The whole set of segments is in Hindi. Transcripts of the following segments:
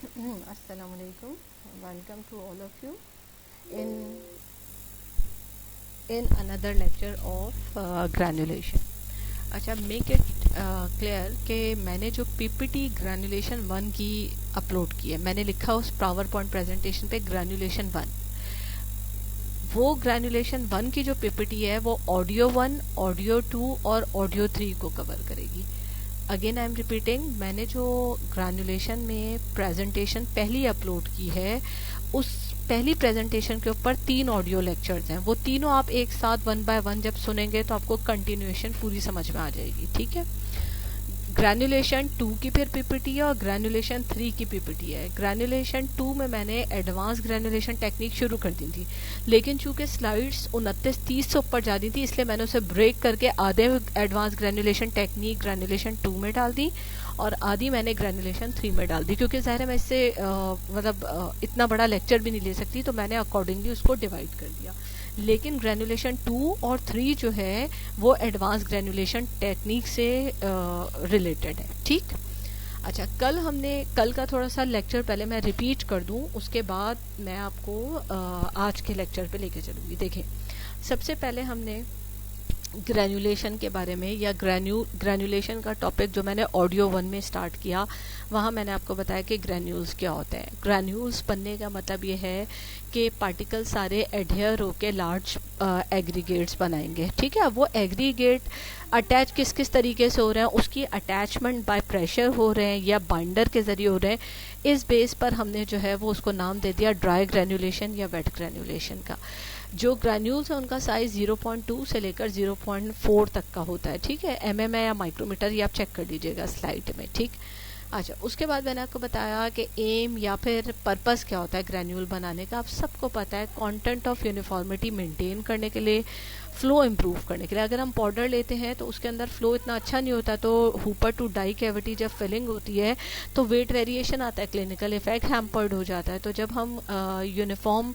Assalamualaikum. Welcome to all of you in another lecture of granulation. अच्छा, मेक इट क्लियर कि मैंने जो पीपीटी ग्रैनुलेशन 1 की अपलोड की है, मैंने लिखा उस पावर पॉइंट प्रेजेंटेशन पे ग्रैनुलेशन 1। वो ग्रैनुलेशन 1 की जो पीपीटी है वो ऑडियो 1, ऑडियो 2 और ऑडियो 3 को कवर करेगी। अगेन आई एम रिपीटिंग, मैंने जो ग्रैनुलेशन में प्रेजेंटेशन पहली अपलोड की है, उस पहली प्रेजेंटेशन के ऊपर 3 ऑडियो लेक्चर्स हैं। वो तीनों आप एक साथ 1 बाय 1 जब सुनेंगे तो आपको कंटिन्यूएशन पूरी समझ में आ जाएगी। ठीक है। ग्रैनुलेशन 2 की फिर पीपीटी है और ग्रैनुलेशन 3 की पीपीटी है। ग्रैनुलेशन 2 में मैंने एडवांस ग्रैनुलेशन टेक्निक शुरू कर दी थी, लेकिन चूंकि स्लाइड्स 29-30 से ऊपर जाती थी, इसलिए मैंने उसे ब्रेक करके आधे एडवांस ग्रैनुलेशन टेक्निक ग्रैनुलेशन 2 में डाल दी और आधी मैंने ग्रैनुलेशन 3 में डाल दी, क्योंकि ज़ाहिर है मैं इससे इतना बड़ा लेक्चर भी नहीं ले सकती, तो मैंने अकॉर्डिंगली उसको डिवाइड कर दिया। लेकिन ग्रैनुलेशन 2 और 3 जो है वो एडवांस ग्रैनुलेशन टेक्निक से रिलेटेड है। ठीक। अच्छा, कल का थोड़ा सा लेक्चर पहले मैं रिपीट कर दूं, उसके बाद मैं आपको आज के लेक्चर पे लेके चलूँगी। देखें, सबसे पहले हमने ग्रैनुलेशन के बारे में या ग्रैनुलेशन का टॉपिक जो मैंने ऑडियो 1 में स्टार्ट किया, वहाँ मैंने आपको बताया कि ग्रैन्यूल्स क्या होते हैं। ग्रैन्यूल्स बनने का मतलब ये है कि पार्टिकल सारे एडहेयर होके लार्ज एग्रीगेट्स बनाएंगे। ठीक है। वो एग्रीगेट अटैच किस किस तरीके से हो रहे हैं, उसकी अटैचमेंट बाय प्रेशर हो रहे हैं या बाइंडर के ज़रिए हो रहे हैं, इस बेस पर हमने जो है वो उसको नाम दे दिया ड्राई ग्रैनुलेशन या वेट ग्रैनुलेशन का। जो ग्रैन्यूल्स है उनका साइज 0.2 से लेकर 0.4 तक का होता है। ठीक है। एमएम या माइक्रोमीटर, ये आप चेक कर लीजिएगा स्लाइड में। ठीक। अच्छा, उसके बाद मैंने आपको बताया कि एम या फिर पर्पस क्या होता है ग्रैन्यूल बनाने का। आप सबको पता है, कंटेंट ऑफ यूनिफॉर्मिटी मेंटेन करने के लिए, फ्लो इम्प्रूव करने के लिए। अगर हम पाउडर लेते हैं तो उसके अंदर फ्लो इतना अच्छा नहीं होता, तो हुपर टू डाई कैविटी जब फिलिंग होती है तो वेट वेरिएशन आता है, क्लिनिकल इफेक्ट हैम्पर्ड हो जाता है। तो जब हम यूनिफॉर्म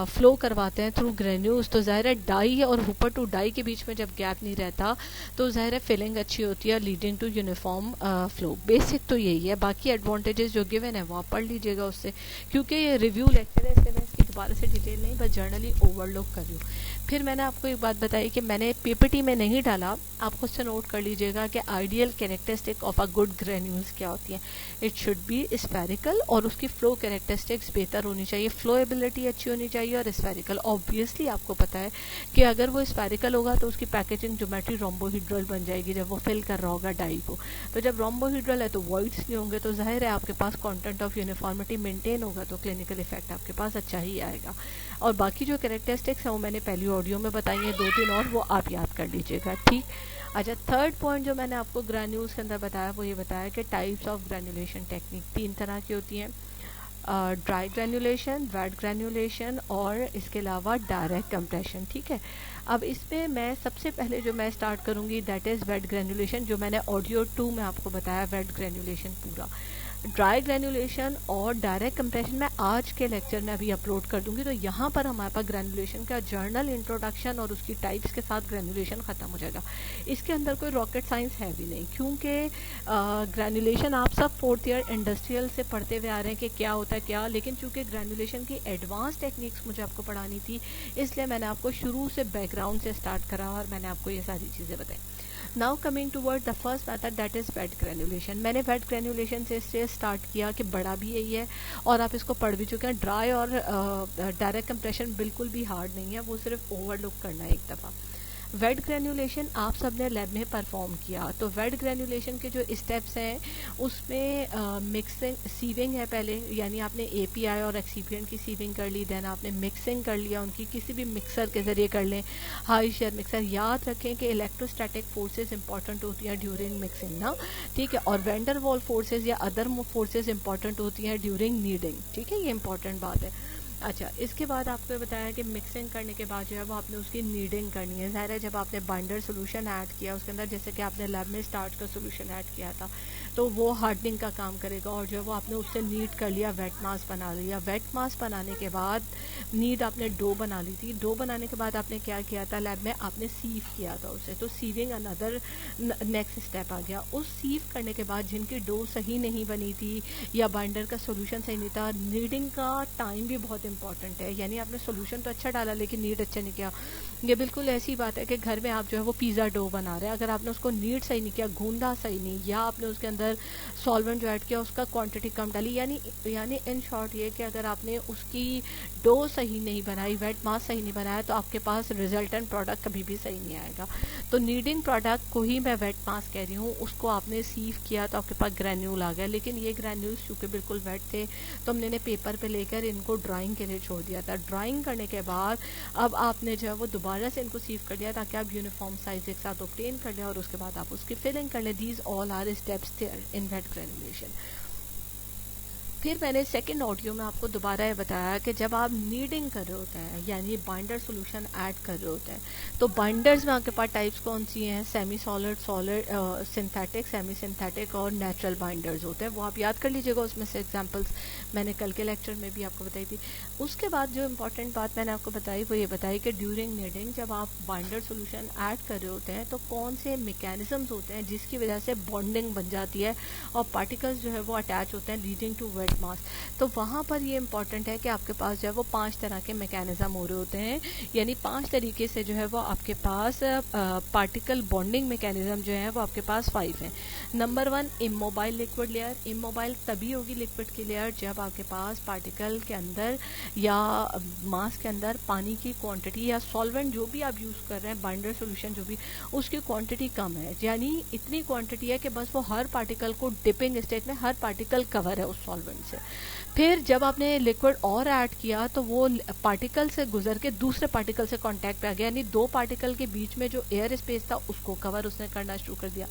फ्लो करवाते हैं थ्रू ग्रेन्यूल्स, तो ज़ाहिर है डाई और हुपर टू डाई के बीच में जब गैप नहीं रहता तो ज़ाहिर है फिलिंग अच्छी होती है, leading to uniform flow. Basic तो यही है, बाकी एडवांटेजेस जो गिवन है वो आप पढ़ लीजिएगा उससे, क्योंकि ये रिव्यू लेक्चर है, इसलिए मैं इसकी दोबारा से डिटेल नहीं, बस जर्नली ओवरलुक कर रही हूँ। फिर मैंने आपको एक बात बताई कि मैंने पीपीटी में नहीं डाला, आप खुद से नोट कर लीजिएगा कि ideal characteristic of a good granules क्या होती हैं। इट शुड बी स्फेरिकल और उसकी फ्लो कैरेक्टरिस्टिक्स बेहतर होनी चाहिए, फ्लोएबिलिटी अच्छी होनी चाहिए और स्फेरिकल। ऑब्वियसली आपको पता है कि अगर वो स्फेरिकल होगा तो उसकी पैकेजिंग ज्योमेट्री रोम्बोहिड्रल बन जाएगी जब वो फिल कर रहा होगा डाई को। तो जब रोम्बोहिड्रल है तो वॉइड्स नहीं होंगे, तो जाहिर है आपके पास कॉन्टेंट ऑफ यूनिफॉर्मिटी मेंटेन होगा, तो क्लिनिकल इफेक्ट आपके पास अच्छा ही आएगा। और बाकी जो कैरेक्टरिस्टिक्स हैं वो मैंने पहली ऑडियो में बताई हैं, 2-3 और वो आप याद कर लीजिएगा। ठीक। अच्छा, थर्ड पॉइंट जो मैंने आपको ग्रैन्यूल्स के अंदर बताया वो ये बताया कि टाइप्स ऑफ ग्रैनुलेशन टेक्निक 3 तरह की होती हैं, ड्राई ग्रैनुलेशन, वेट ग्रैनुलेशन और इसके अलावा डायरेक्ट कंप्रेशन। ठीक है। अब इसमें मैं सबसे पहले जो मैं स्टार्ट करूँगी दैट इज़ वेट ग्रैनुलेशन, जो मैंने ऑडियो 2 में आपको बताया वेट ग्रैनुलेशन पूरा। ड्राई ग्रैनुलेशन और डायरेक्ट कंप्रेशन मैं आज के लेक्चर में अभी अपलोड कर दूंगी, तो यहाँ पर हमारे पास ग्रैनुलेशन का जर्नल इंट्रोडक्शन और उसकी टाइप्स के साथ ग्रैनुलेशन ख़त्म हो जाएगा। इसके अंदर कोई रॉकेट साइंस है भी नहीं, क्योंकि ग्रैनुलेशन आप सब 4th ईयर इंडस्ट्रियल से पढ़ते हुए आ रहे हैं कि क्या होता है क्या, लेकिन चूंकि ग्रैनुलेशन की एडवांस टेक्निक्स मुझे आपको पढ़ानी थी, इसलिए मैंने आपको शुरू से बैकग्राउंड से स्टार्ट करा और मैंने आपको ये सारी चीज़ें बताई। Now coming toward the first method that is wet granulation. मैंने वेट ग्रैनुलेशन से स्टार्ट किया कि बड़ा भी यही है और आप इसको पढ़ भी चुके हैं। ड्राई और डायरेक्ट कंप्रेशन बिल्कुल भी हार्ड नहीं है, वो सिर्फ ओवरलुक करना है एक दफ़ा। वेट ग्रैनुलेशन आप सब ने लैब में परफॉर्म किया, तो वेट ग्रैनुलेशन के जो स्टेप्स हैं उसमें मिक्सिंग सीविंग है पहले, यानी आपने एपीआई और एक्सीपिएंट की सीविंग कर ली, देन आपने मिक्सिंग कर लिया उनकी, किसी भी मिक्सर के ज़रिए कर लें, हाई शेयर मिक्सर। याद रखें कि इलेक्ट्रोस्टैटिक फोर्सेस इंपॉर्टेंट होती हैं ड्यूरिंग मिक्सिंग ना, ठीक है, और वेंडर वॉल फोर्सेस या अदर फोर्सेस इंपॉर्टेंट होती हैं ड्यूरिंग नीडिंग। ठीक है, ये इंपॉर्टेंट बात है। अच्छा, इसके बाद आपको बताया कि मिक्सिंग करने के बाद जो है वो आपने उसकी नीडिंग करनी है। ज़ाहिर है जब आपने बाइंडर सोल्यूशन ऐड किया उसके अंदर, जैसे कि आपने लैब में स्टार्च का सोल्यूशन ऐड किया था, तो वो हार्डनिंग का काम करेगा, और जो है वो आपने उससे नीड कर लिया, वेट मास बना लिया। वेट मास बनाने के बाद नीड आपने डो बना ली थी। डो बनाने के बाद आपने क्या किया था लैब में, आपने सीव किया था उसे, तो सीविंग अनदर नेक्स्ट स्टेप आ गया। उस सीव करने के बाद जिनकी डो सही नहीं बनी थी या बाइंडर का सोल्यूशन सही नहीं था, नीडिंग का टाइम भी बहुत इंपॉर्टेंट है। यानी आपने सोल्यूशन तो अच्छा डाला लेकिन नीड अच्छा नहीं किया। ये बिल्कुल ऐसी बात है कि घर में आप जो है वो पिज़्ज़ा डो बना रहे हैं, अगर आपने उसको नीड सही नहीं किया, गूंदा सही नहीं, या आपने उसके अंदर सॉल्वेंट जो ऐड किया उसका क्वांटिटी कम डाली, यानी इन शॉर्ट ये कि अगर आपने उसकी डो सही नहीं बनाई, वेट मास सही नहीं बनाया, तो आपके पास रिजल्टेंट प्रोडक्ट कभी भी सही नहीं आएगा। तो नीडिंग प्रोडक्ट को ही मैं वेट मास कह रही हूँ। उसको आपने सीव किया तो आपके पास ग्रैन्यूल आ गया, लेकिन ये ग्रैन्यूल्स चूँकि बिल्कुल वेट थे तो हमने इन्हें पेपर पे लेकर इनको ड्राइंग के लिए छोड़ दिया था। ड्राइंग करने के बाद अब आपने जो है वो दोबारा से इनको सीव कर लिया ताकि आप यूनिफॉर्म साइज एक साथ ऑब्टेन कर लें, और उसके बाद आप उसकी फिलिंग कर लें। These all are steps there in wet granulation. फिर मैंने सेकंड ऑडियो में आपको दोबारा ये बताया कि जब आप नीडिंग कर रहे होते हैं, यानी बाइंडर सोल्यूशन ऐड कर रहे होते हैं, तो बाइंडर्स में आपके पास टाइप्स कौन सी हैं, semi solid, solid, synthetic, semi synthetic और नेचुरल बाइंडर्स होते हैं। वो आप याद कर लीजिएगा, उसमें से एग्जांपल्स मैंने कल के लेक्चर में भी आपको बताई थी। उसके बाद जो इम्पोर्टेंट बात मैंने आपको बताई वो ये बताई कि ड्यूरिंग नीडिंग जब आप बाइंडर सोल्यूशन ऐड कर रहे होते हैं तो कौन से मैकेनिज्म्स होते हैं जिसकी वजह से बॉन्डिंग बन जाती है और पार्टिकल्स जो है वो अटैच होते हैं, लीडिंग टू वेट मास। तो वहाँ पर ये इंपॉर्टेंट है कि आपके पास जो है वो 5 तरह के मैकेनिज्म हो रहे होते हैं, यानी 5 तरीके से जो है वो आपके पास पार्टिकल बॉन्डिंग मैकेनिज्म जो है वो आपके पास 5 हैं। Number 1, immobile liquid layer. Immobile तभी होगी लिक्विड की लेयर जब आपके पास पार्टिकल के अंदर या मास के अंदर पानी की क्वांटिटी या सॉल्वेंट जो भी आप यूज़ कर रहे हैं, बाइंडर सोल्यूशन जो भी, उसकी क्वांटिटी कम है, यानी इतनी क्वांटिटी है कि बस वो हर पार्टिकल को डिपिंग स्टेट में हर पार्टिकल कवर है उस सॉल्वेंट से। फिर जब आपने लिक्विड और ऐड किया तो वो पार्टिकल से गुजर के दूसरे पार्टिकल से कांटेक्ट पे आ गया, यानी 2 पार्टिकल के बीच में जो एयर स्पेस था उसको कवर उसने करना शुरू कर दिया।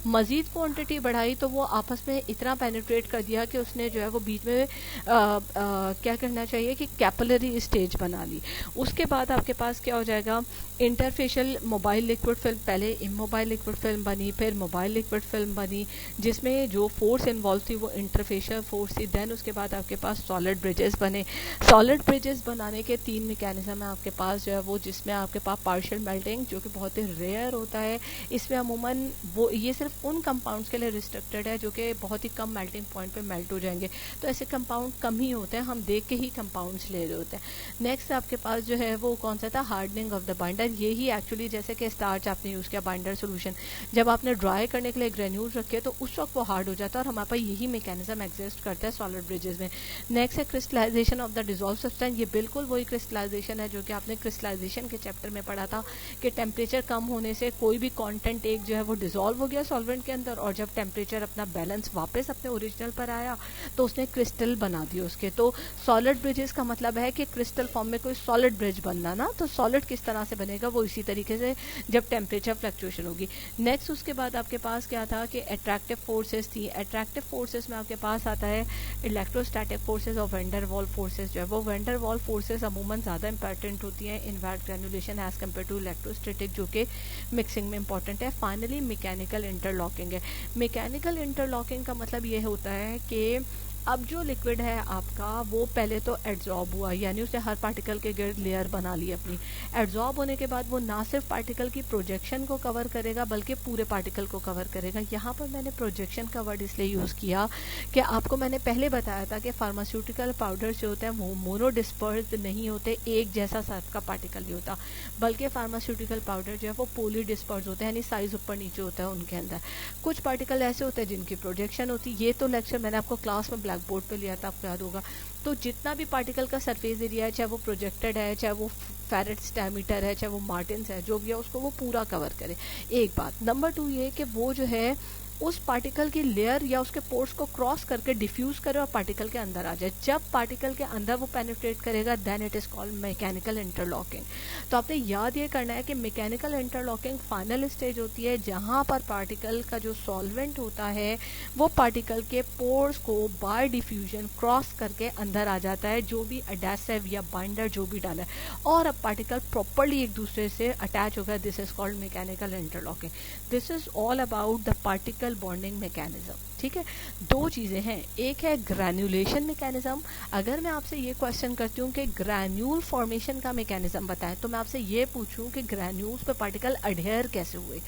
मजीद क्वांटिटी बढ़ाई तो वो आपस में इतना पेनिट्रेट कर दिया कि उसने जो है वो बीच में क्या करना चाहिए कि कैपिलरी स्टेज बना ली। उसके बाद आपके पास क्या हो जाएगा, इंटरफेशियल मोबाइल लिक्विड फिल्म। पहले इमोबाइल लिक्विड फिल्म बनी, फिर मोबाइल लिक्विड फिल्म बनी, जिसमें जो फोर्स इन्वॉल्व थी वो इंटरफेशियल फोर्स थी। देन उसके बाद आपके पास सॉलिड ब्रिजेस बने। सॉलिड ब्रिजेस बनाने के 3 मैकेनिज्म है आपके पास जो है वो, जिसमें आपके पास पार्शियल मेल्टिंग जो कि बहुत ही रेयर होता है। इसमें अमूमन वो ये सिर्फ उन कंपाउंड्स के लिए रिस्ट्रिक्टेड है जो कि बहुत ही कम मेल्टिंग पॉइंट पे मेल्ट हो जाएंगे, तो ऐसे कंपाउंड कम ही होते हैं, हम देख के ही कंपाउंड्स ले रहे होते हैं। नेक्स्ट आपके पास जो है वो कौन सा था, हार्डनिंग ऑफ द बाइंडर। यही एक्चुअली जैसे कि स्टार्च आपने यूज़ किया बाइंडर सोल्यूशन, जब आपने ड्राई करने के लिए ग्रेन्यूल्स रखे तो उस वक्त वो हार्ड हो जाता है, और हमारे पास यही मैकेनिज्म एग्जिस्ट करता है सॉलिड ब्रिजेस में। नेक्स्ट है crystallisation of the dissolve substance. ये बिल्कुल वही क्रिस्टलाइजेशन है जो कि आपने क्रिस्टलाइजेशन के चैप्टर में पढ़ा था कि टेम्परेचर कम होने से कोई भी कॉन्टेंट एक जो है वो डिसॉल्व हो गया सॉल्वेंट के अंदर, और जब टेम्परेचर अपना बैलेंस वापस अपने ओरिजिनल पर आया तो उसने क्रिस्टल बना दिए उसके। तो सॉलिड ब्रिजेस का मतलब है कि क्रिस्टल फॉर्म में कोई सॉलिड ब्रिज बनना ना, तो सॉलिड किस तरह से बनेगा वो इसी तरीके से जब टेम्परेचर फ्लक्चुएशन होगी। नेक्स्ट उसके बाद आपके पास क्या था कि अट्रैक्टिव फोर्सेस थी। अट्रैक्टिव फोर्सेस में आपके पास आता है इलेक्ट्रोस्टैटिक फोर्सेस और वेंडर वॉल फोर्सेस। जो है वो वेंडर वॉल फोर्सेस अमूमन ज़्यादा इंपॉर्टेंट होती हैं in wet granulation as compare to electrostatic जो कि मिक्सिंग में इंपॉर्टेंट है। फाइनली मैकेनिकल इंटरलॉकिंग है। मैकेनिकल इंटरलॉकिंग का मतलब ये होता है कि अब जो लिक्विड है आपका वो पहले तो एड्जॉर्ब हुआ, यानी उसने हर पार्टिकल के गिर्द लेयर बना ली अपनी। एड्जॉर्ब होने के बाद वो ना सिर्फ पार्टिकल की प्रोजेक्शन को कवर करेगा बल्कि पूरे पार्टिकल को कवर करेगा। यहाँ पर मैंने प्रोजेक्शन का वर्ड इसलिए यूज़ किया कि आपको मैंने पहले बताया था कि फार्मास्यूटिकल पाउडर जो होते हैं वो मोनो डिस्पर्स्ड नहीं होते, एक जैसा साइज का पार्टिकल नहीं होता, बल्कि फार्मास्यूटिकल पाउडर जो है वो पोली डिस्पर्स होते हैं, यानी साइज ऊपर नीचे होता है उनके अंदर। कुछ पार्टिकल ऐसे होते हैं जिनकी प्रोजेक्शन होती है। ये तो लेक्चर मैंने आपको क्लास में ब्लैक बोर्ड पे लिया था, आपको याद होगा। तो जितना भी पार्टिकल का सरफेस एरिया है, चाहे वो प्रोजेक्टेड है, चाहे वो फेरेट्स डायमीटर है, चाहे वो मार्टिन्स है, जो भी है उसको वो पूरा कवर करे। एक बात। नंबर 2 ये कि वो जो है उस पार्टिकल की लेयर या उसके पोर्स को क्रॉस करके डिफ्यूज करे और पार्टिकल के अंदर आ जाए। जब पार्टिकल के अंदर वो पेनिट्रेट करेगा then it is called mechanical interlocking. तो आपने याद ये करना है कि मैकेनिकल इंटरलॉकिंग फाइनल स्टेज होती है जहां पर पार्टिकल का जो सॉल्वेंट होता है वो पार्टिकल के पोर्स को बाय डिफ्यूजन क्रॉस करके अंदर आ जाता है, जो भी एडेसिव या बाइंडर जो भी डाला है, और अब पार्टिकल प्रॉपरली एक दूसरे से अटैच होगा। This is called mechanical interlocking. This is all about the particle bonding mechanism. ठीक है, दो चीजें हैं, एक है ग्रैन्युलेशन मैकेनिज्म। अगर मैं आपसे ये क्वेश्चन करती हूँ कि ग्रैन्यूल फॉर्मेशन का मैकेनिज्म बताएं, तो मैं आपसे ये पूछूं कि ग्रैन्यूल्स पे पार्टिकल अडेयर कैसे हुए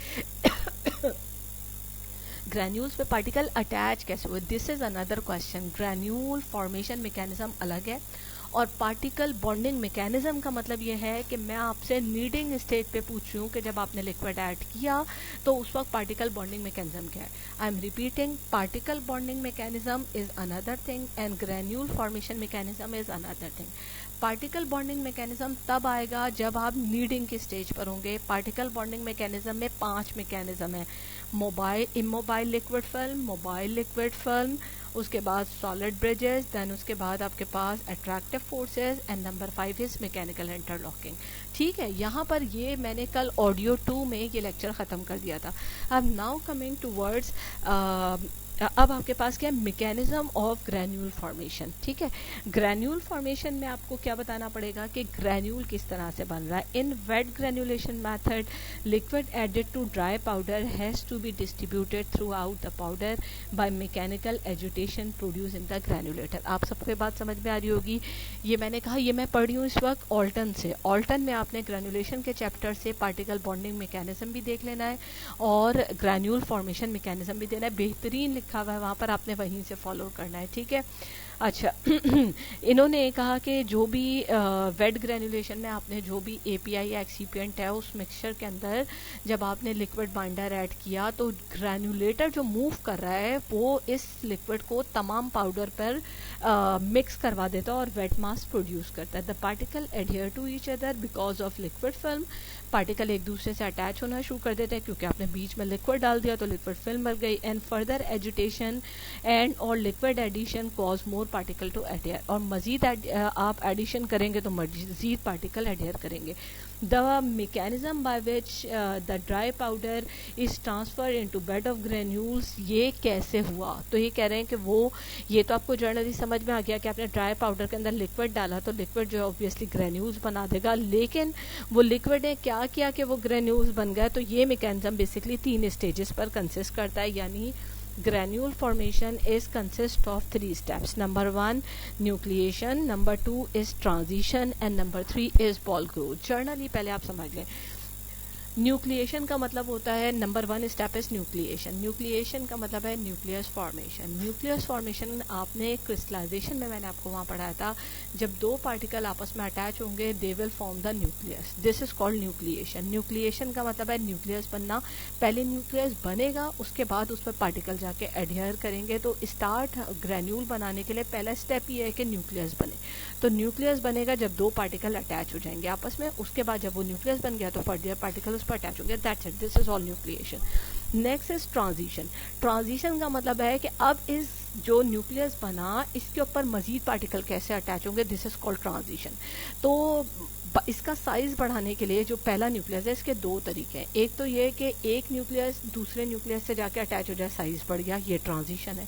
ग्रैन्यूल्स पे पार्टिकल अटैच कैसे हुए, this is another question. Granule formation mechanism अलग है और पार्टिकल बॉन्डिंग मैकेनिज्म का मतलब ये है कि मैं आपसे नीडिंग स्टेज पे पूछूं कि जब आपने लिक्विड ऐड किया तो उस वक्त पार्टिकल बॉन्डिंग मैकेनिज्म क्या है। आई am repeating, particle bonding mechanism is another thing and granule formation mechanism is another thing. Particle bonding mechanism तब आएगा जब आप नीडिंग की स्टेज पर होंगे। पार्टिकल बॉन्डिंग मैकेनिज्म में 5 मैकेनिज्म है, mobile immobile liquid film, mobile liquid film, उसके बाद सॉलिड ब्रिजेस, देन उसके बाद आपके पास attractive forces and number 5 is mechanical interlocking. ठीक है, यहाँ पर ये मैंने कल ऑडियो 2 में ये लेक्चर ख़त्म कर दिया था। अब नाउ कमिंग टूवर्ड्स अब आपके पास क्या है, मैकेनिज्म ऑफ ग्रैन्यूल फॉर्मेशन। ठीक है, ग्रैन्यूल फॉर्मेशन में आपको क्या बताना पड़ेगा कि ग्रैन्यूल किस तरह से बन रहा है। In wet granulation method liquid added to dry powder has to be distributed throughout the powder by mechanical agitation produce in the granulator. आप सबको बात समझ में आ रही होगी। ये मैंने कहा, ये मैं पढ़ रही हूँ इस वक्त ऑल्टन से। ऑल्टन में आपने ग्रैन्युलेशन के चैप्टर से पार्टिकल बॉन्डिंग मैकेनिज्म भी देख लेना है और ग्रैन्यूल फॉर्मेशन मैकेनिज्म भी देना है। बेहतरीन लिखा हुआ है वहाँ पर, आपने वहीं से फॉलो करना है। ठीक है, अच्छा इन्होंने कहा कि जो भी वेट ग्रैन्युलेशन में आपने जो भी एपीआई या एक्सीपिएंट है उस मिक्सचर के अंदर जब आपने लिक्विड बाइंडर ऐड किया तो ग्रैन्युलेटर जो मूव कर रहा है वो इस लिक्विड को तमाम पाउडर पर मिक्स करवा देता है और वेट मास प्रोड्यूस करता है। The particle adhere to each other because of liquid film. Particle एक दूसरे से अटैच होना शुरू कर देते हैं क्योंकि आपने बीच में लिक्विड डाल दिया तो लिक्विड फिल्म बन गई। एंड फर्दर एजिटेशन एंड और liquid addition cause more particle to adhere. और मजीद आप एडिशन करेंगे तो मजीद पार्टिकल एडहियर करेंगे। The mechanism by which the dry powder is transferred into bed of granules, ये कैसे हुआ, तो ये कह रहे हैं कि वो ये तो आपको जर्नली समझ में आ गया कि आपने ड्राई पाउडर के अंदर लिक्विड डाला तो लिक्विड जो है ऑब्वियसली ग्रेन्यूल्स बना देगा, लेकिन वो लिक्विड ने क्या किया कि वो ग्रेन्यूल्स बन गया। तो ये मैकेनिज्म बेसिकली 3 स्टेजेस पर कंसिस्ट करता है, यानी granule formation is consist of 3 steps. Number 1 nucleation, number 2 is transition and number 3 is ball growth. Journally पहले आप समझ लें। न्यूक्लिएशन का मतलब होता है, number 1 step is nucleation. Nucleation का मतलब है न्यूक्लियस फॉर्मेशन। न्यूक्लियस फॉर्मेशन आपने क्रिस्टलाइजेशन में मैंने आपको वहाँ पढ़ाया था, जब 2 पार्टिकल आपस में अटैच होंगे they will form the nucleus, this is called nucleation. Nucleation का मतलब है न्यूक्लियस बनना। पहले न्यूक्लियस बनेगा उसके बाद उस पर पार्टिकल जाके एडहियर करेंगे। तो स्टार्ट ग्रैन्यूल बनाने के लिए पहला स्टेप ये है कि न्यूक्लियस बने। तो न्यूक्लियस बनेगा जब 2 पार्टिकल अटैच हो जाएंगे आपस में, उसके बाद जब वो न्यूक्लियस बन गया तो फर्दर पार्टिकल पर अटैच होंगे। That's it, this is all nucleation. Next is transition. Transition का मतलब है कि अब इस जो न्यूक्लियस बना इसके ऊपर मजीद पार्टिकल कैसे अटैच होंगे, दिस इज कॉल्ड ट्रांजिशन। तो इसका साइज बढ़ाने के लिए जो पहला न्यूक्लियस है इसके 2 तरीके हैं। एक तो ये कि एक न्यूक्लियस दूसरे न्यूक्लियस से जाके अटैच हो जाए, साइज बढ़ गया, ये ट्रांजिशन है।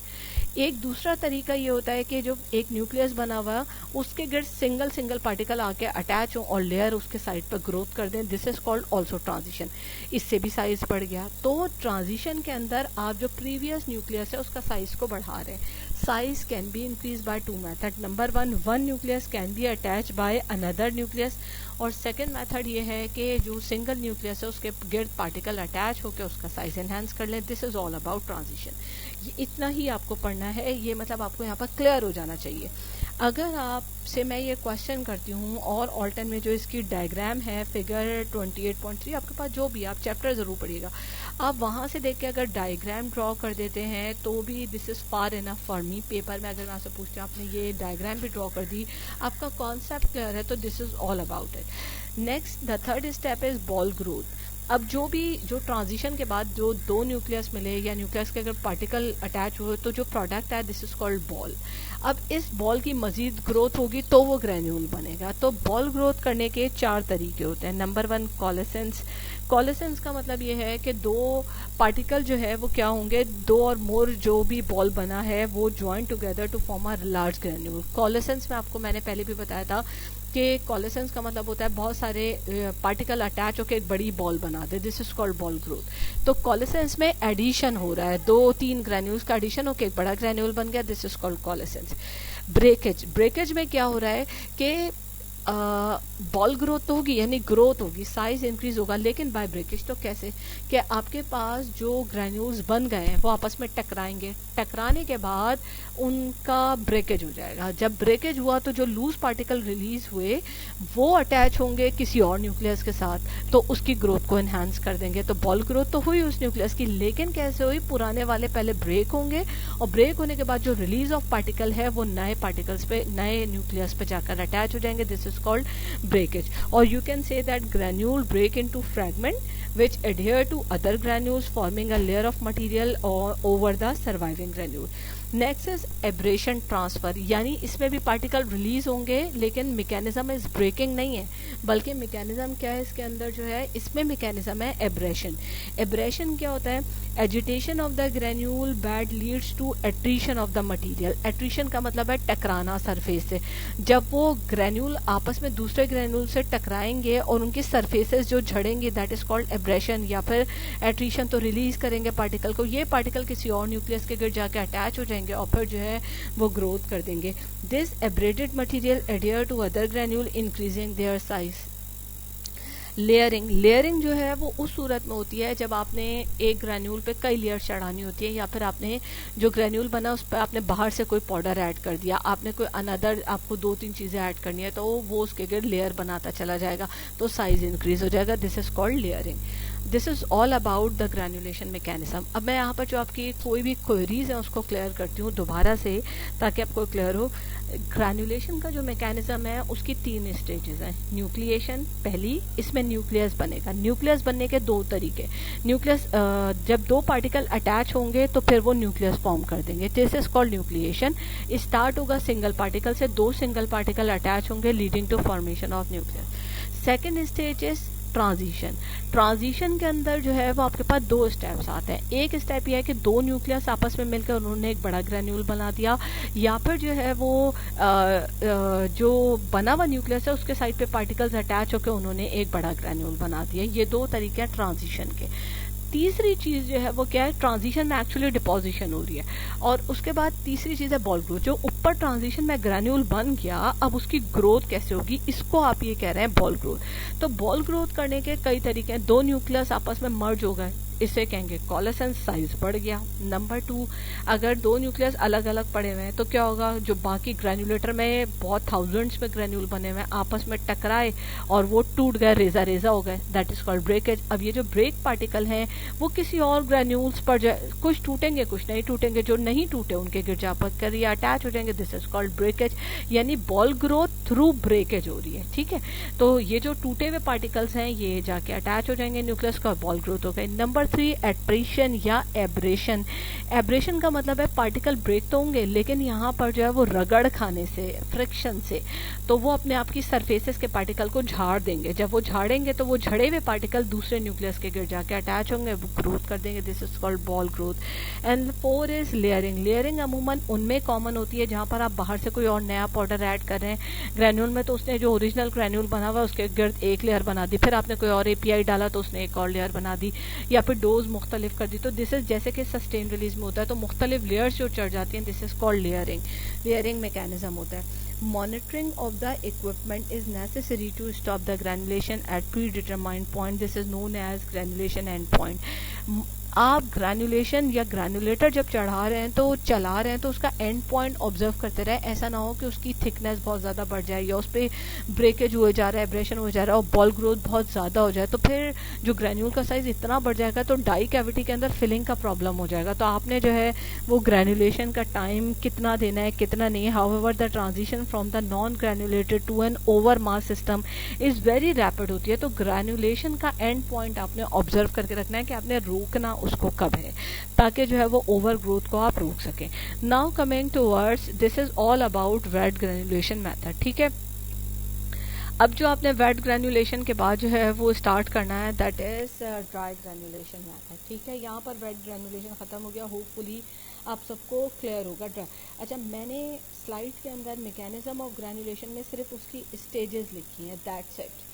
एक दूसरा तरीका ये होता है कि जो एक न्यूक्लियस बना हुआ उसके गिर्द सिंगल पार्टिकल आके अटैच हो और लेयर उसके साइड पर ग्रोथ कर दें, this is called also transition. इससे भी साइज बढ़ गया। तो ट्रांजिशन के अंदर आप जो प्रीवियस न्यूक्लियस है उसका साइज को बढ़ा रहे हैं। Size can be increase by 2 method. Number 1 nucleus can be attach by another nucleus, और सेकेंड मेथड ये है कि जो सिंगल न्यूक्लियस है उसके गिर्द पार्टिकल अटैच होकर उसका साइज एनहांस कर लें। This is all about transition. ये इतना ही आपको पढ़ना है, ये मतलब आपको यहाँ पर क्लियर हो जाना चाहिए। अगर आपसे मैं ये क्वेश्चन करती हूँ और ऑल्टन में जो इसकी डायग्राम है फिगर 28.3, आपके पास जो भी आप चैप्टर ज़रूर पढ़िएगा, आप वहाँ से देख के अगर डायग्राम ड्रॉ कर देते हैं तो भी this is far enough for me. Paper में अगर मैं आपसे पूछती हूँ आपने ये डायग्राम भी ड्रॉ कर दी, आपका कॉन्सेप्ट क्लियर है, तो this is all about it. Next the third step is ball growth. अब जो ट्रांजिशन के बाद जो दो न्यूक्लियस मिले या न्यूक्लियस के अगर पार्टिकल अटैच हुए तो जो प्रोडक्ट है दिस इज कॉल्ड बॉल। अब इस बॉल की मजीद ग्रोथ होगी तो वो ग्रेन्यूल बनेगा। तो बॉल ग्रोथ करने के 4 तरीके होते हैं। नंबर 1 कॉलेसेंस। कॉलेसेंस का मतलब ये है कि दो पार्टिकल जो है वो क्या होंगे, दो और मोर जो भी बॉल बना है वो join together to form a large granule. Coalescence में आपको मैंने पहले भी बताया था कि कॉलेसेंस का मतलब होता है बहुत सारे पार्टिकल अटैच होकर एक बड़ी बॉल बना दे, this is called ball growth. तो कॉलेसेंस में एडिशन हो रहा है, 2-3 ग्रेन्यूल्स का एडिशन होकर एक बड़ा ग्रेन्यूल बन गया, this is called coalescence. Breakage. Breakage में क्या हो रहा है कि बॉल ग्रोथ तो होगी यानी ग्रोथ होगी, साइज इंक्रीज होगा, लेकिन बाय ब्रेकेज। तो कैसे कि आपके पास जो ग्रेन्यूल्स बन गए हैं वो आपस में टकराएंगे, टकराने के बाद उनका ब्रेकेज हो जाएगा। जब ब्रेकेज हुआ तो जो लूज पार्टिकल रिलीज हुए वो अटैच होंगे किसी और न्यूक्लियस के साथ, तो उसकी ग्रोथ को एनहांस कर देंगे। तो बॉल ग्रोथ तो हुई उस न्यूक्लियस की, लेकिन कैसे हुई, पुराने वाले पहले ब्रेक होंगे और ब्रेक होने के बाद जो रिलीज ऑफ पार्टिकल है वो नए पार्टिकल्स पे, नए न्यूक्लियस पे जाकर अटैच हो जाएंगे, this is called breakage. Or you can say that granule break into fragment which adhere to other granules forming a layer of material or over the surviving granule. Next is abrasion transfer, यानी इसमें भी पार्टिकल रिलीज होंगे लेकिन मैकेनिज्म इज ब्रेकिंग नहीं है, बल्कि मैकेनिज्म क्या है इसके अंदर जो है, इसमें मैकेनिज्म है एब्रेशन। एब्रेशन क्या होता है, agitation of the granule bed leads to attrition of the material. Attrition का मतलब है टकराना सरफेस से। जब वो ग्रेन्यूल आपस में दूसरे ग्रेन्यूल से टकराएंगे और उनकी सरफेसेस जो झड़ेंगे दैट इज कॉल्ड एब्रेशन या फिर एट्रीशन। तो रिलीज करेंगे पार्टिकल को, ये पार्टिकल किसी और न्यूक्लियस के गिर जाके अटैच हो जाएंगे और फिर जो है वो ग्रोथ कर देंगे। This abraded material adhere to other granule increasing their size. Layering. Layering जो है वो उस सूरत में होती है जब आपने एक ग्रेन्यूल पे कई लेयर चढ़ानी होती है, या फिर आपने जो ग्रेन्यूल बना उस पर आपने बाहर से कोई पाउडर ऐड कर दिया, आपने कोई अनदर आपको 2-3 चीज़ें ऐड करनी है, तो वो उसके गिर लेयर बनाता चला जाएगा तो साइज इंक्रीज हो जाएगा, this is called layering. This is all about the granulation mechanism. अब मैं यहाँ पर जो आपकी कोई भी क्वेरीज है उसको क्लियर करती हूँ दोबारा से ताकि आपको क्लियर हो। ग्रेन्युलेशन का जो मैकेनिज्म है उसकी 3 स्टेजेस हैं। न्यूक्लिएशन पहली, इसमें न्यूक्लियस बनेगा। न्यूक्लियस बनने के 2 तरीके। न्यूक्लियस जब 2 पार्टिकल अटैच होंगे तो फिर वो न्यूक्लियस फॉर्म कर देंगे, this is called nucleation. Start होगा सिंगल पार्टिकल से, 2 सिंगल पार्टिकल अटैच होंगे leading to formation of nucleus. Second stage is transition. Transition के अंदर जो है वो आपके पास 2 स्टेप्स आते हैं। एक स्टेप ये है कि 2 न्यूक्लियस आपस में मिलकर उन्होंने एक बड़ा ग्रेन्यूल बना दिया, या फिर जो है वो जो बना हुआ न्यूक्लियस है उसके साइड पे पार्टिकल्स अटैच होकर उन्होंने एक बड़ा ग्रेन्यूल बना दिया। ये 2 तरीके हैं ट्रांजिशन के। तीसरी चीज जो है वो क्या है, ट्रांजिशन में एक्चुअली डिपोजिशन हो रही है, और उसके बाद तीसरी चीज है बॉल ग्रोथ। जो ऊपर ट्रांजिशन में ग्रेन्यूल बन गया अब उसकी ग्रोथ कैसे होगी, इसको आप ये कह रहे हैं बॉल ग्रोथ। तो बॉल ग्रोथ करने के कई तरीके हैं। 2 न्यूक्लियस आपस में मर्ज हो गए, इसे कहेंगे कॉलेसेंस, साइज बढ़ गया। नंबर 2, अगर 2 न्यूक्लियस अलग अलग पड़े हुए हैं तो क्या होगा, जो बाकी ग्रेन्युलेटर में बहुत थाउजेंड्स में ग्रेन्यूल बने हुए हैं आपस में टकराए और वो टूट गए, रेजा रेजा हो गए, दैट इज कॉल्ड ब्रेकेज। अब ये जो ब्रेक पार्टिकल हैं वो किसी और ग्रेन्यूल्स पर कुछ टूटेंगे कुछ नहीं टूटेंगे, जो नहीं टूटे उनके गिर जा कर ये अटैच हो जाएंगे, दिस इज कॉल्ड ब्रेकेज। यानी बॉल ग्रोथ थ्रू ब्रेकेज हो रही है, ठीक है। तो ये जो टूटे हुए पार्टिकल्स हैं ये जाके अटैच हो जाएंगे न्यूक्लियस का, बॉल ग्रोथ हो गई। नंबर 3 एट्रीशन या एब्रेशन। एब्रेशन का मतलब है पार्टिकल ब्रेक तो होंगे लेकिन यहाँ पर जो है वो रगड़ खाने से, फ्रिक्शन से, तो वो अपने आप की सरफेसेस के पार्टिकल को झाड़ देंगे। जब वो झाड़ेंगे तो वो झड़े हुए पार्टिकल दूसरे न्यूक्लियस के गिर जाके अटैच होंगे, वो ग्रोथ कर देंगे, this is called ball growth. And 4 is layering. Layering अमूमन उनमें कॉमन होती है जहाँ पर आप बाहर से कोई और नया पाउडर ऐड कर रहे हैं। ग्रेन्यूल में तो उसने जो ओरिजिनल ग्रेन्यूल बना हुआ उसके गिर्द एक लेयर बना दी, फिर आपने कोई और एपीआई डाला तो उसने एक और लेयर बना दी, या फिर डोज मुख्तलिफ कर दी। तो दिस इज जैसे कि सस्टेन रिलीज में होता है तो मुख्तलिफ लेयर्स जो चढ़ जाती हैं, this is called layering. Layering mechanism होता है। Monitoring of the equipment is necessary to stop the granulation at predetermined point. This is known as granulation endpoint. आप ग्रैनुलेशन या ग्रैनुलेटर जब चढ़ा रहे हैं तो चला रहे हैं तो उसका एंड पॉइंट ऑब्जर्व करते रहे, ऐसा ना हो कि उसकी थिकनेस बहुत ज़्यादा बढ़ जाए या उस पर ब्रेकेज हो जा रहा है, एब्रेशन हो जा रहा है और बॉल ग्रोथ बहुत ज़्यादा हो जाए, तो फिर जो ग्रैन्यूल का साइज़ इतना बढ़ जाएगा तो डाई कैविटी के अंदर फिलिंग का प्रॉब्लम हो जाएगा। तो आपने जो है वो ग्रैनुलेशन का टाइम कितना देना है कितना नहीं। However the transition from the non granulated to an over mass system is very rapid होती है। तो ग्रैनुलेशन का एंड पॉइंट आपने ऑब्जर्व करके रखना है कि आपने रोकना उसको कब है, ताकि जो है वो ओवर ग्रोथ को आप रोक सकें। Now coming towards, this is all about wait granulation method. ठीक है, अब जो आपने वेट ग्रैनुलेशन के बाद जो है वो स्टार्ट करना है, that is dry granulation method. ठीक है, यहाँ पर वेट ग्रैनुलेशन खत्म हो गया, होपफुली आप सबको क्लियर होगा। ड्राई, अच्छा मैंने स्लाइड के अंदर मैकेनिज्म ऑफ ग्रैनुलेशन में सिर्फ उसकी स्टेजेस लिखी हैं, दैट्स इट।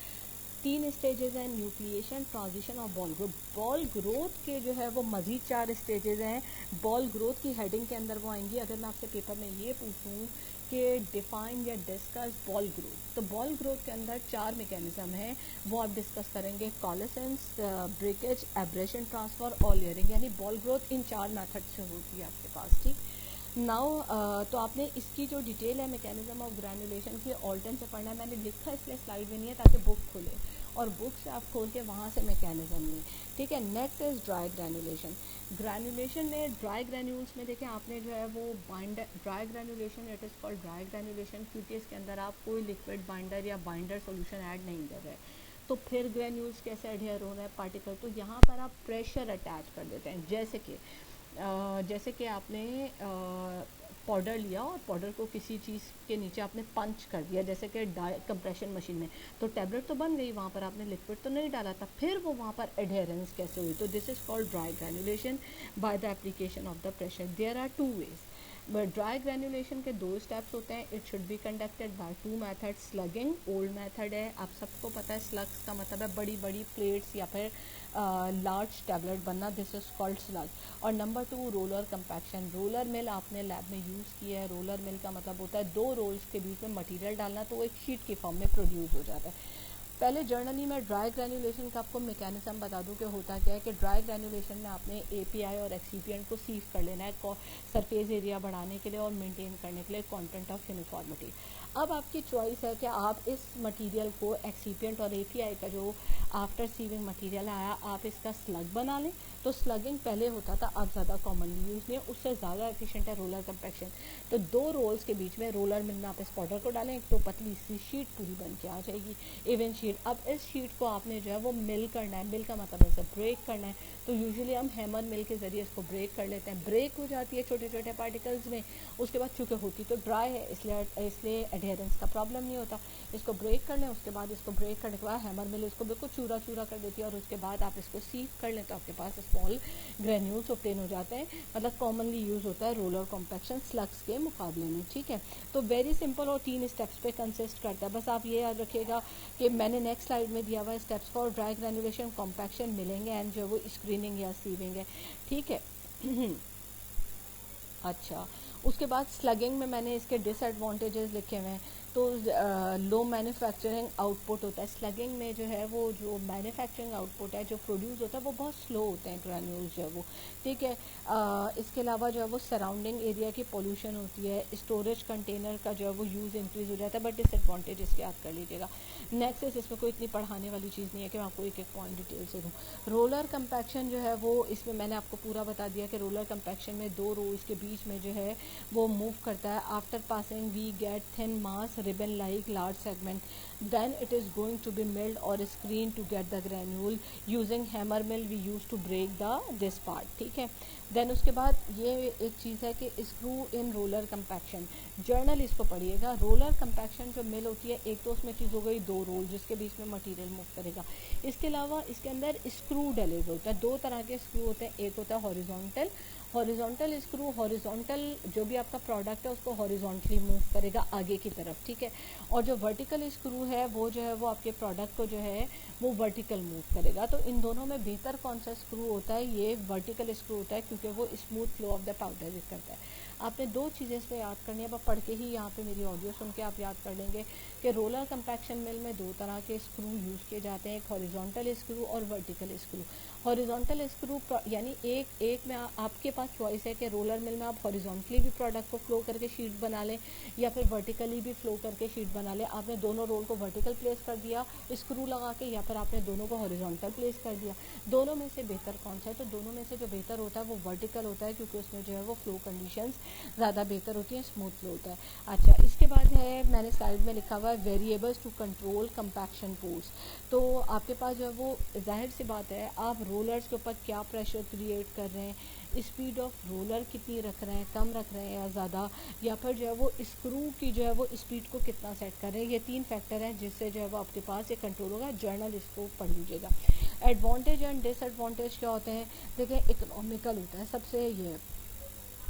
3 स्टेजेस हैं, न्यूक्लिएशन, ट्रांजिशन और बॉल ग्रोथ। बॉल ग्रोथ के जो है वो मज़ीद 4 स्टेजेस हैं, बॉल ग्रोथ की हेडिंग के अंदर वो आएंगी। अगर मैं आपसे पेपर में ये पूछूं कि डिफाइन या डिस्कस बॉल ग्रोथ, तो बॉल ग्रोथ के अंदर 4 मैकेनिज्म हैं, वो आप डिस्कस करेंगे, कॉलेसेंस, ब्रेकेज, एब्रेशन ट्रांसफर और लेयरिंग। यानी बॉल ग्रोथ इन 4 मेथड से होती है आपके पास। ठीक, नाउ तो आपने इसकी जो डिटेल है मैकेनिज्म ऑफ ग्रैनुलेशन की ऑल्टन से पढ़ना है। मैंने लिखा इसलिए स्लाइड में नहीं है ताकि बुक खुले और बुक से आप खोल के वहाँ से मैकेनिज्म लें। ठीक है, next is dry granulation. Granulation में ड्राई ग्रैन्यूल्स में देखें आपने जो है वो binder, dry granulation it is called dry granulation क्योंकि इसके अंदर आप कोई लिक्विड बाइंडर या बाइंडर सोल्यूशन ऐड नहीं कर रहे। तो फिर ग्रैन्यूल्स कैसे एडहेयर हो रहा है पार्टिकल, तो यहाँ पर आप प्रेशर अटैच कर देते हैं। जैसे कि आपने पाउडर लिया और पाउडर को किसी चीज़ के नीचे आपने पंच कर दिया, जैसे कि कंप्रेशन मशीन में, तो टैबलेट तो बन गई, वहाँ पर आपने लिक्विड तो नहीं डाला था, फिर वो वहाँ पर एडहेरेंस कैसे हुई। तो this is called dry granulation by the application of the pressure. There are 2 ways. But dry granulation के 2 स्टेप्स होते हैं। It should be conducted by 2 method. Slugging old method है, आप सबको पता है स्लग्स का मतलब है बड़ी बड़ी प्लेट्स या फिर लार्ज टैबलेट बनना, दिस इज कॉल्ड स्लग। और number 2 roller compaction. Roller mill आपने लैब में यूज़ किया है। रोलर मिल का मतलब होता है 2 रोल्स के बीच में मटेरियल डालना तो वो एक शीट के फॉर्म में प्रोड्यूस हो जाता है। पहले जर्नली में ड्राई ग्रैनुलेशन का आपको मैकेनिज्म बता दूं कि होता क्या है कि ड्राई ग्रैनुलेशन में आपने एपीआई और एक्सीपिएंट को सीव कर लेना है सरफेस एरिया बढ़ाने के लिए और मेंटेन करने के लिए कंटेंट ऑफ यूनिफॉर्मिटी। अब आपकी चॉइस है कि आप इस मटेरियल को, एक्सीपिएंट और एपीआई का जो आफ्टर सीविंग मटेरियल आया, आप इसका स्लग बना लें। तो स्लगिंग पहले होता था, अब ज़्यादा कॉमनली यूज़ नहीं है, उससे ज़्यादा एफिशिएंट है रोलर कंपैक्शन। तो 2 रोल्स के बीच में रोलर मिल में आप इस पाउडर को डालें तो पतली सी शीट पूरी बन के आ जाएगी, इवन शीट। अब इस शीट को आपने जो है वो मिल करना है। मिल का मतलब ऐसे ब्रेक करना है, तो यूजुअली हम हैमर मिल के ज़रिए इसको ब्रेक कर लेते हैं। ब्रेक हो जाती है छोटे छोटे पार्टिकल्स में, उसके बाद चूँकि होती तो ड्राई है इसलिए एडहेरेंस का प्रॉब्लम नहीं होता। इसको ब्रेक कर लें, उसके बाद इसको ब्रेक करने के बाद हैमर मिल इसको बिल्कुल चूरा चूरा कर देती है और उसके बाद आप इसको सीव कर लें तो आपके पास स्मॉल ग्रैन्यूल्स ऑब्टेन हो जाते हैं। मतलब कॉमनली यूज़ होता है रोलर कॉम्पैक्शन स्लग्स के मुकाबले में। ठीक है, तो वेरी सिंपल और 3 स्टेप्स पे कंसिस्ट करता है। बस आप ये याद रखिएगा कि मैंने नेक्स्ट स्लाइड में दिया हुआ है steps for dry granulation compaction मिलेंगे एंड जो वो स्क्रीनिंग या सीविंग है। ठीक है अच्छा, उसके बाद स्लगिंग में मैंने इसके डिसएडवांटेजेस लिखे हुए हैं। तो लो मैन्युफैक्चरिंग आउटपुट होता है स्लगिंग में, जो है वो जो मैन्युफैक्चरिंग आउटपुट है जो प्रोड्यूस होता है वो बहुत स्लो होते हैं ग्रैन्यूल्स जो है वो। ठीक है, इसके अलावा जो है वो सराउंडिंग एरिया की पोल्यूशन होती है। स्टोरेज कंटेनर का जो है वो यूज़ इंक्रीज़ हो जाता है, बट डिसएडवांटेज इसके याद कर लीजिएगा। नेक्स्ट इस इसमें कोई इतनी पढ़ाने वाली चीज़ नहीं है कि मैं आपको एक एक पॉइंट डिटेल से दूँ। रोलर कंपैक्शन जो है वो, इसमें मैंने आपको पूरा बता दिया कि रोलर कंपैक्शन में 2 रोल्स के बीच में जो है वो मूव करता है। After passing we get thin mass ribbon like large segment, then it is going to be milled or screened to get the granule. Using hammer mill we used to break this part. ठीक है, देन उसके बाद ये एक चीज़ है कि स्क्रू इन रोलर कंपैक्शन, जर्नल इसको पढ़िएगा। रोलर कंपैक्शन जो मिल होती है, एक तो उसमें चीज़ हो गई 2 रोल जिसके बीच में मटेरियल मूव करेगा। इसके अलावा इसके अंदर स्क्रू डले हुए होते हैं। 2 तरह के स्क्रू होते हैं, एक होता है हॉरिजॉन्टल हॉरिजॉन्टल स्क्रू, हॉरिजॉन्टल जो भी आपका प्रोडक्ट है उसको हॉरिजॉन्टली मूव करेगा आगे की तरफ, ठीक है। और जो वर्टिकल स्क्रू है वो जो है वो आपके प्रोडक्ट को जो है वो वर्टिकल मूव करेगा। तो इन दोनों में बेहतर कौन सा स्क्रू होता है? ये वर्टिकल स्क्रू होता है, क्योंकि वो smooth flow of the powder करता है। आपने दो चीज़ें इसमें याद करनी है, अब पढ़ के ही यहाँ पे मेरी ऑडियो सुन के आप याद कर लेंगे कि रोलर कंपैक्शन मिल में दो तरह के स्क्रू यूज़ किए जाते हैं, एक हॉरिजॉन्टल स्क्रू और वर्टिकल स्क्रू। हॉरिजॉन्टल स्क्रू यानी एक में आपके पास चॉइस है कि रोलर मिल में आप हॉरिजॉन्टली भी प्रोडक्ट को फ्लो करके शीट बना लें या फिर वर्टिकली भी फ्लो करके शीट बना लें। आपने दोनों रोल को वर्टिकल प्लेस कर दिया स्क्रू लगा के, या फिर आपने दोनों को हॉरिजॉन्टल प्लेस कर दिया। दोनों में से बेहतर कौन सा है? तो दोनों में से जो बेहतर होता है वो वर्टिकल होता है, क्योंकि उसमें जो है वो फ्लो कंडीशंस ज़्यादा बेहतर होती हैं, स्मूथ फ्लो होता है। अच्छा, इसके बाद है मैंने स्लाइड में लिखा हुआ है variables to control compaction force. तो आपके पास जो है वो जाहिर सी बात है आप रोलर्स के ऊपर क्या प्रेशर क्रिएट कर रहे हैं, स्पीड ऑफ रोलर कितनी रख रहे हैं, कम रख रहे हैं या ज़्यादा, या फिर जो है वो स्क्रू की जो है वो स्पीड को कितना सेट कर रहे हैं। ये तीन फैक्टर हैं जिससे जो है वो आपके पास ये कंट्रोल होगा। जर्नल इसको पढ़ लीजिएगा। एडवांटेज एंड डिसएडवांटेज क्या होते हैं? देखिए, इकोनॉमिकल होता है सबसे, ये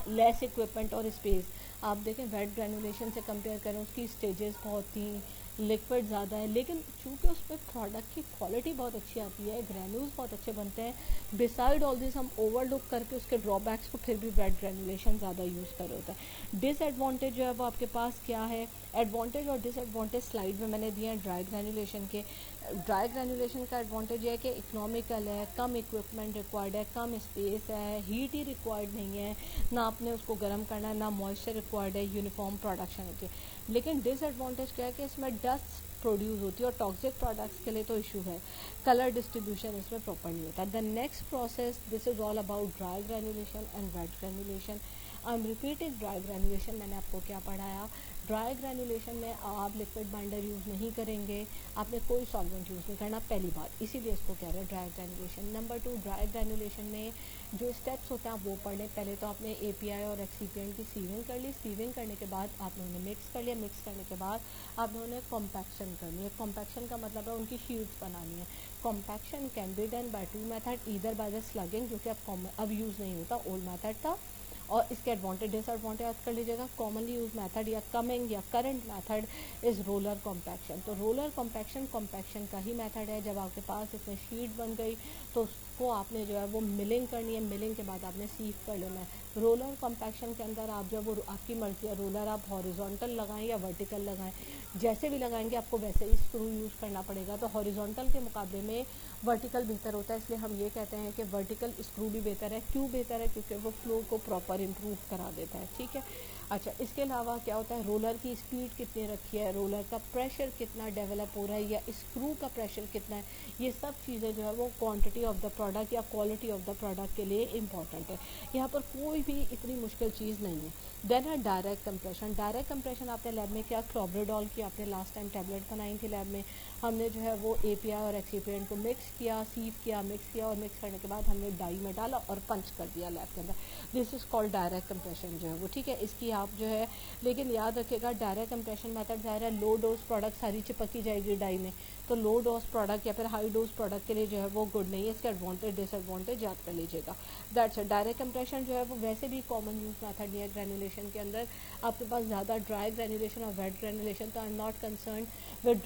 लेस इक्विपमेंट और स्पेस। आप देखें वेट ग्रेनुलेशन से कंपेयर करें, उसकी स्टेजेस बहुत थी, लिक्विड ज़्यादा है, लेकिन चूँकि उसमें प्रोडक्ट की क्वालिटी बहुत अच्छी आती है, ग्रेन्यूल्स बहुत अच्छे बनते हैं। बिसाइड ऑल दिस हम ओवरलुक करके उसके ड्रॉबैक्स को फिर भी वेट ग्रेनुलेशन ज़्यादा यूज़ कर होता है। डिसएडवांटेज जो है वो आपके पास क्या है? एडवांटेज और डिसएडवांटेज स्लाइड में मैंने दिए हैं ड्राई ग्रेनुलेशन के। ड्राई ग्रेनुलेशन का एडवांटेज है कि इकोनॉमिकल है, कम इक्विपमेंट रिक्वायर्ड है, कम स्पेस है, हीट ही रिक्वायर्ड नहीं है, ना आपने उसको गर्म करना है, ना मॉइस्चर रिक्वायर्ड है, यूनिफॉर्म प्रोडक्शन होती है। लेकिन डिसएडवांटेज क्या है कि इसमें डस्ट प्रोड्यूस होती है और टॉक्सिक प्रोडक्ट्स के लिए तो इशू है। कलर डिस्ट्रीब्यूशन इसमें प्रॉपर नहीं होता। The next process, this is all about dry granulation and wet granulation. I am repeating dry granulation. मैंने आपको क्या पढ़ाया? ड्राई ग्रेनुलेशन में आप लिक्विड बाइंडर यूज़ नहीं करेंगे, आपने कोई सॉल्वेंट यूज़ नहीं करना, पहली बात, इसीलिए इसको कह रहे हैं dry granulation. Number 2, dry granulation में जो स्टेप्स होते हैं आप वो पढ़ लें। पहले तो आपने एपीआई और एक्सीपिएंट की सीविंग कर ली, सीविंग करने के बाद आपने उन्हें मिक्स कर लिया, मिक्स करने के बाद आपने उन्हें कॉम्पैक्शन करनी है। कॉम्पैक्शन का मतलब है उनकी शीट्स बनानी है। Compaction can be done by 2 method, either by the स्लगिंग, जो कि अब यूज़ नहीं होता, ओल्ड मेथड था। और इसके एडवांटेज डिसएडवांटेज याद कर लीजिएगा। कॉमनली यूज मेथड या कमिंग या current method is roller compaction. तो रोलर कॉम्पैक्शन का ही मेथड है। जब आपके पास इसमें शीट बन गई तो उसको आपने जो है वो मिलिंग करनी है, मिलिंग के बाद आपने सीव कर लेना है। रोलर कॉम्पैक्शन के अंदर आप जो वो आपकी मर्जी है, रोलर आप हॉरिजॉन्टल लगाएं या वर्टिकल लगाएं, जैसे भी लगाएंगे आपको वैसे ही स्क्रू यूज़ करना पड़ेगा। तो हॉरिजॉन्टल के मुकाबले में वर्टिकल बेहतर होता है, इसलिए हम ये कहते हैं कि वर्टिकल स्क्रू भी बेहतर है। क्यों बेहतर है? क्योंकि वो फ्लो को प्रॉपर इम्प्रूव करा देता है, ठीक है। अच्छा, इसके अलावा क्या होता है? रोलर की स्पीड कितनी रखी है, रोलर का प्रेशर कितना डेवलप हो रहा है, या स्क्रू का प्रेशर कितना है, ये सब चीज़ें जो है वो क्वांटिटी ऑफ द प्रोडक्ट या क्वालिटी ऑफ द प्रोडक्ट के लिए इंपॉर्टेंट है। यहाँ पर कोई भी इतनी मुश्किल चीज़ नहीं है। देन है डायरेक्ट कंप्रेशन। डायरेक्ट कंप्रेशन आपने लैब में क्या, क्लोब्रेडॉल की आपने लास्ट टाइम टैबलेट बनाई थी लैब में, हमने जो है वो एपीआई और एक्सीपिएंट को मिक्स किया, सीव किया, मिक्स किया, और मिक्स करने के बाद हमने डाई में डाला और पंच कर दिया लैब के अंदर। This is called direct compression जो है वो, ठीक है। इसकी आप जो है, लेकिन याद रखिएगा डायरेक्ट कंप्रेशन मेथड ज़ाहिर है लो डोज प्रोडक्ट सारी चिपकी जाएगी डाई में, तो लो डोज प्रोडक्ट या फिर हाई डोज प्रोडक्ट के लिए जो है वो गुड नहीं है। इसके एडवांटेज डिसएडवांटेज याद कर लीजिएगा। That's it. डायरेक्ट कंप्रेशन जो है वो वैसे भी कॉमन यूज मेथड नहीं है ग्रेनुलेशन के अंदर। आपके पास ज़्यादा ड्राई ग्रेनुलेशन और वेट ग्रेनुलेशन, तो I am not concern with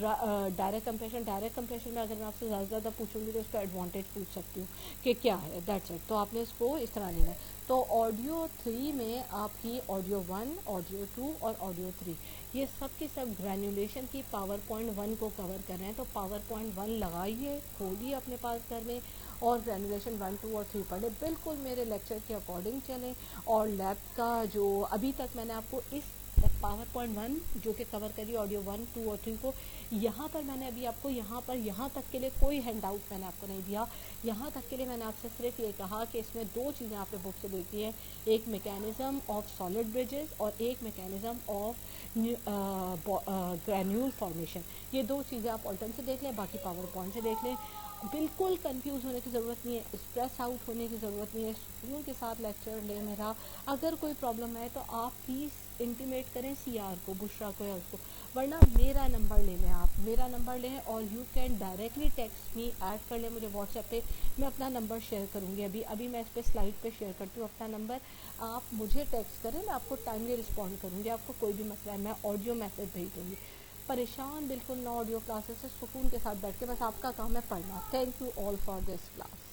direct compression. Direct compression में अगर मैं आपसे ज़्यादा पूछूंगी तो इसका एडवांटेज पूछ सकती हूँ कि क्या है। That's it. तो आपने इसको इस तरह लेना है। तो ऑडियो 3 में आपकी ऑडियो 1, ऑडियो 2 और ऑडियो 3 ये सब की सब ग्रेनुलेशन की पावर पॉइंट 1 को कवर कर रहे हैं। तो पावर पॉइंट 1 लगाइए, खोलिए अपने पास घर में, और ग्रेनुलेशन 1, 2 और 3 पढ़े। बिल्कुल मेरे लेक्चर के अकॉर्डिंग चलें। और लैब का जो अभी तक मैंने आपको इस पावर पॉइंट 1 जो कि कवर करी ऑडियो 1, 2 और 3 को, यहाँ पर मैंने अभी आपको यहाँ तक के लिए कोई हैंड आउट मैंने आपको नहीं दिया। यहाँ तक के लिए मैंने आपसे सिर्फ ये कहा कि इसमें दो चीज़ें आपने बुक से देखी हैं, एक मैकेनिज्म ऑफ सॉलिड ब्रिजेस और एक मैकेनिज्म ऑफ ग्रैन्यूल फॉर्मेशन। ये दो चीज़ें आप ऑल्टर्न से देख लें, बाकी पावर पॉइंट से देख लें। बिल्कुल कंफ्यूज होने की ज़रूरत नहीं है, स्ट्रेस आउट होने की ज़रूरत नहीं है, सुकून के साथ लेक्चर ले मेरा। अगर कोई प्रॉब्लम है तो आप प्लीज़ इंटीमेट करें सीआर को, बुशरा को या उसको, वरना मेरा नंबर ले लें, आप मेरा नंबर लें और you can directly text me, add कर लें मुझे व्हाट्सएप पे। मैं अपना नंबर शेयर करूँगी, अभी अभी मैं इस पर स्लाइड पे शेयर करती हूँ अपना नंबर। आप मुझे टेक्स्ट करें, मैं आपको टाइमली रिस्पॉन्ड करूँगी। आपको कोई भी मसला है, मैं ऑडियो मैसेज भेज दूँगी। परेशान बिल्कुल ना ऑडियो क्लासेस से, सुकून के साथ बैठ के बस आपका काम है पढ़ना। Thank you all for this class.